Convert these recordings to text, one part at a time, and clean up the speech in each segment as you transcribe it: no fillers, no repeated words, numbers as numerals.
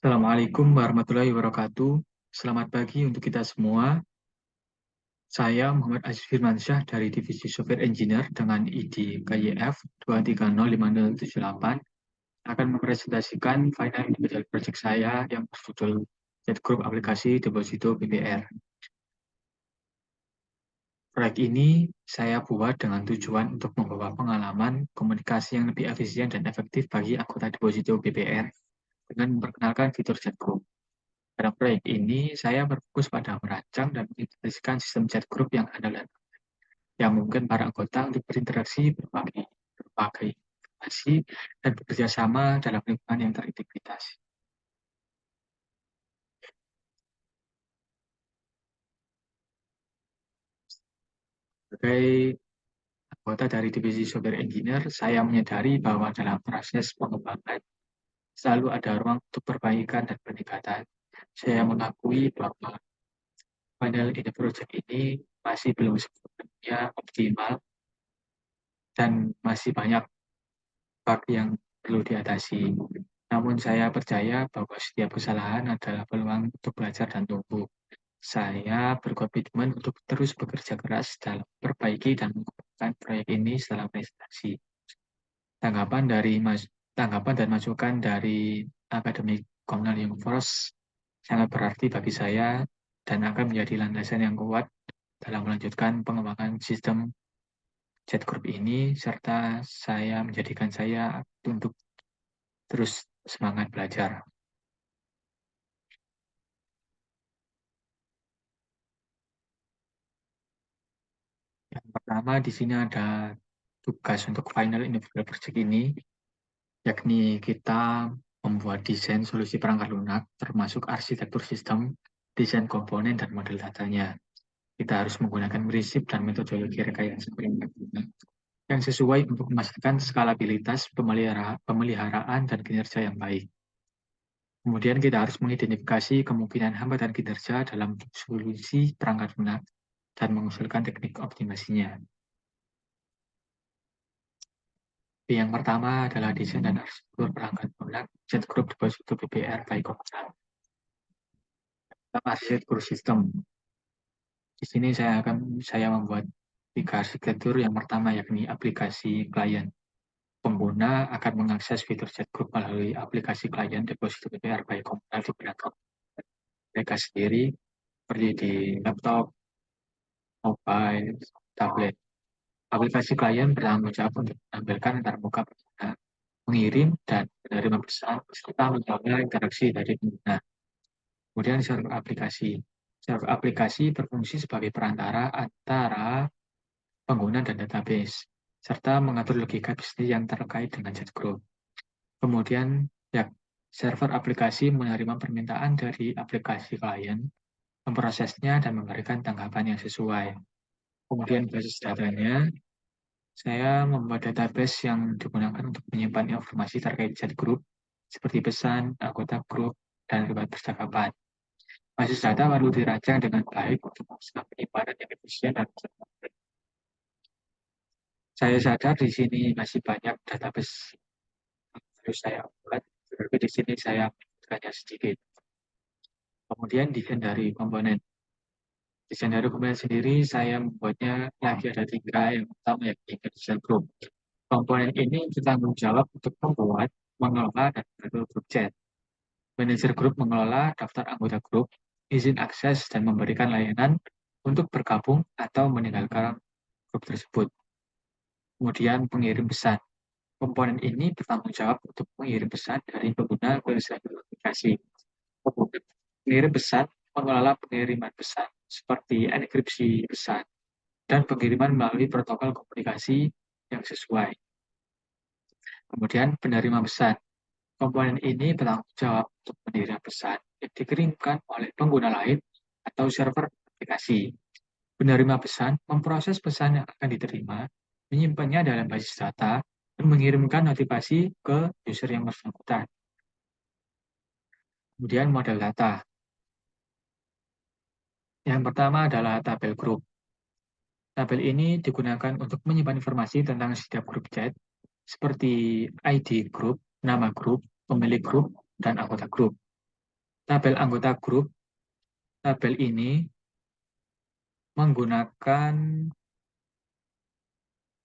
Assalamualaikum warahmatullahi wabarakatuh. Selamat pagi untuk kita semua. Saya Muhammad Aziz Firmansyah dari Divisi Software Engineer dengan ID KYF 2305078 akan mempresentasikan final individual project saya yang berjudul Chat Group Aplikasi Deposito BBR. Proyek ini saya buat dengan tujuan untuk membawa pengalaman komunikasi yang lebih efisien dan efektif bagi anggota Deposito BBR dengan memperkenalkan fitur chat group. Dalam proyek ini, saya berfokus pada merancang dan mengintegrasikan sistem chat group yang andal yang mungkin para anggota untuk berinteraksi, berbagai informasi, dan bekerja sama dalam lingkungan yang terintegritas. Sebagai anggota dari Divisi Software Engineer, saya menyadari bahwa dalam proses pengembangan selalu ada ruang untuk perbaikan dan peningkatan. Saya mengakui bahwa final in the project ini masih belum sepenuhnya optimal dan masih banyak bug yang perlu diatasi. Namun saya percaya bahwa setiap kesalahan adalah peluang untuk belajar dan tumbuh. Saya berkomitmen untuk terus bekerja keras dalam memperbaiki dan mengembangkan proyek ini setelah presentasi. Tanggapan dari tanggapan dan masukan dari akademik Cornell Force sangat berarti bagi saya dan akan menjadi landasan yang kuat dalam melanjutkan pengembangan sistem chat group ini serta saya menjadikan saya untuk terus semangat belajar. Yang pertama di sini ada tugas untuk final individual project ini, yakni kita membuat desain solusi perangkat lunak, termasuk arsitektur sistem, desain komponen, dan model datanya. Kita harus menggunakan prinsip dan metodologi rekayasa perangkat lunak yang sesuai untuk memastikan skalabilitas, pemeliharaan, dan kinerja yang baik. Kemudian kita harus mengidentifikasi kemungkinan hambatan kinerja dalam solusi perangkat lunak dan mengusulkan teknik optimasinya. Yang pertama adalah desain dan arsitektur perangkat lunak chat group deposito BBR by Komsel. Arsitektur sistem. Di sini saya membuat 3 arsitektur. Yang pertama yakni aplikasi klien. Pengguna akan mengakses fitur chat group melalui aplikasi klien deposito BBR by Komsel di platform mereka sendiri, seperti di laptop, mobile, tablet. Aplikasi klien bertanggung jawab untuk menampilkan antarmuka pengguna, mengirim dan menerima pesan, serta menjaga interaksi dari pengguna. Kemudian server aplikasi. Server aplikasi berfungsi sebagai perantara antara pengguna dan database, serta mengatur logika bisnis yang terkait dengan chat group. Kemudian, ya, server aplikasi menerima permintaan dari aplikasi klien, memprosesnya, dan memberikan tanggapan yang sesuai. Kemudian basis datanya, saya membuat database yang digunakan untuk menyimpan informasi terkait chat group, seperti pesan, anggota grup, dan riwayat percakapan. Basis data perlu dirancang dengan baik untuk memastikan penyimpanan yang efisien dan berkelanjutan. Saya sadar di sini masih banyak database yang harus saya buat, tapi di sini saya menyebutkannya sedikit. Kemudian desain dari komponen. Desain dari komponen sendiri saya membuatnya lagi ada 3. Yang pertama yakni desain group. Komponen ini bertanggung jawab untuk membuat, mengelola, dan mengatur grup chat. Manajer grup mengelola daftar anggota grup, izin akses, dan memberikan layanan untuk bergabung atau meninggalkan grup tersebut. Kemudian pengirim pesan. Komponen ini bertanggung jawab untuk mengirim pesan dari pengguna ke server aplikasi. Kemudian pengirim pesan mengelola pengiriman pesan seperti enkripsi pesan dan pengiriman melalui protokol komunikasi yang sesuai. Kemudian penerima pesan. Komponen ini bertanggung jawab untuk menerima pesan yang dikirimkan oleh pengguna lain atau server aplikasi. Penerima pesan memproses pesan yang akan diterima, menyimpannya dalam basis data, dan mengirimkan notifikasi ke user yang bersangkutan. Kemudian model data. Yang pertama adalah tabel grup. Tabel ini digunakan untuk menyimpan informasi tentang setiap grup chat, seperti ID grup, nama grup, pemilik grup, dan anggota grup. tabel anggota grup. Tabel ini menggunakan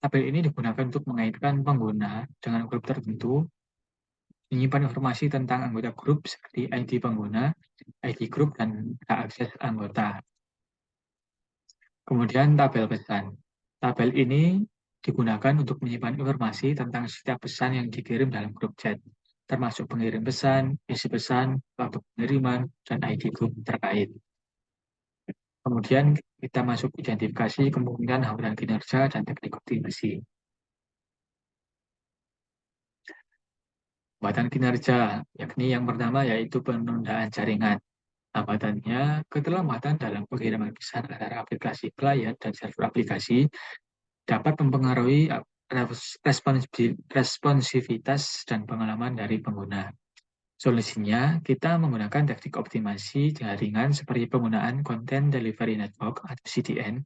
tabel ini digunakan untuk mengaitkan pengguna dengan grup tertentu, menyimpan informasi tentang anggota grup seperti ID pengguna, ID grup, dan hak akses anggota. Kemudian tabel pesan. Tabel ini digunakan untuk menyimpan informasi tentang setiap pesan yang dikirim dalam grup chat, termasuk pengirim pesan, isi pesan, waktu pengiriman, dan ID grup terkait. Kemudian kita masuk identifikasi kemungkinan hambatan kinerja dan teknik optimasi. Hambatan kinerja, yakni yang pertama yaitu penundaan jaringan. Hambatannya keterlambatan dalam pengiriman pesan antara aplikasi klien dan server aplikasi dapat mempengaruhi responsivitas dan pengalaman dari pengguna. Solusinya, kita menggunakan teknik optimasi jaringan seperti penggunaan Content Delivery Network atau CDN,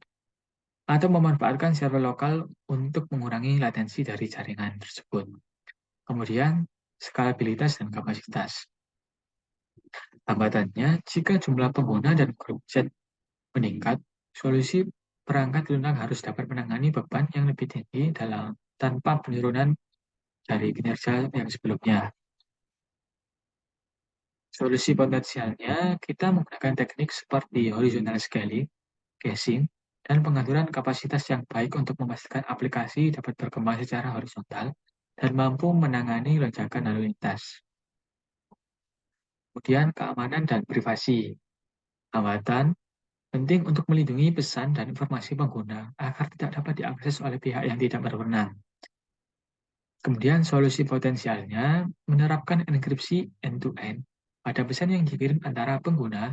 atau memanfaatkan server lokal untuk mengurangi latensi dari jaringan tersebut. Kemudian, skalabilitas dan kapasitas. Hambatannya, jika jumlah pengguna dan grup chat meningkat, solusi perangkat lunak harus dapat menangani beban yang lebih tinggi tanpa penurunan dari kinerja yang sebelumnya. Solusi potensialnya, kita menggunakan teknik seperti horizontal scaling, caching, dan pengaturan kapasitas yang baik untuk memastikan aplikasi dapat berkembang secara horizontal dan mampu menangani lonjakan lalu lintas. Kemudian keamanan dan privasi. Hambatan penting untuk melindungi pesan dan informasi pengguna agar tidak dapat diakses oleh pihak yang tidak berwenang. Kemudian solusi potensialnya menerapkan enkripsi end-to-end pada pesan yang dikirim antara pengguna,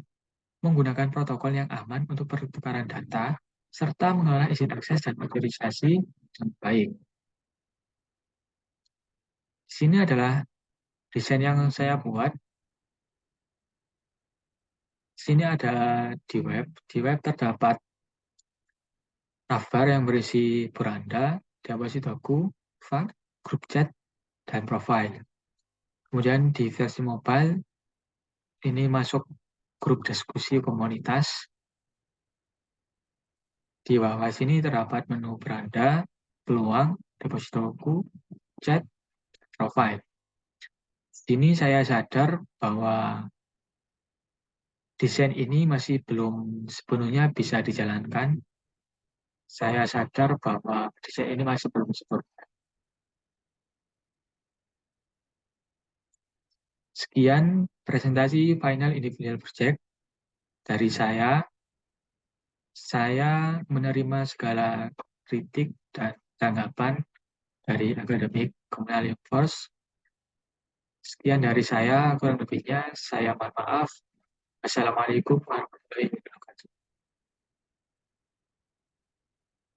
menggunakan protokol yang aman untuk pertukaran data, serta mengelola izin akses dan otorisasi yang baik. Di sini adalah desain yang saya buat. Di sini ada di web. Di web terdapat navbar yang berisi beranda, diapositoku, file, grup chat, dan profile. Kemudian di versi mobile, ini masuk grup diskusi komunitas. Di bawah sini terdapat menu beranda, peluang, depositoku, chat, profile. Sini saya sadar bahwa desain ini masih belum sepenuhnya bisa dijalankan. Saya sadar bahwa desain ini masih belum sempurna. Sekian presentasi final individual project dari saya. Saya menerima segala kritik dan tanggapan dari akademik Communal Force. Sekian dari saya, kurang lebihnya saya mohon maaf. Assalamualaikum warahmatullahi wabarakatuh.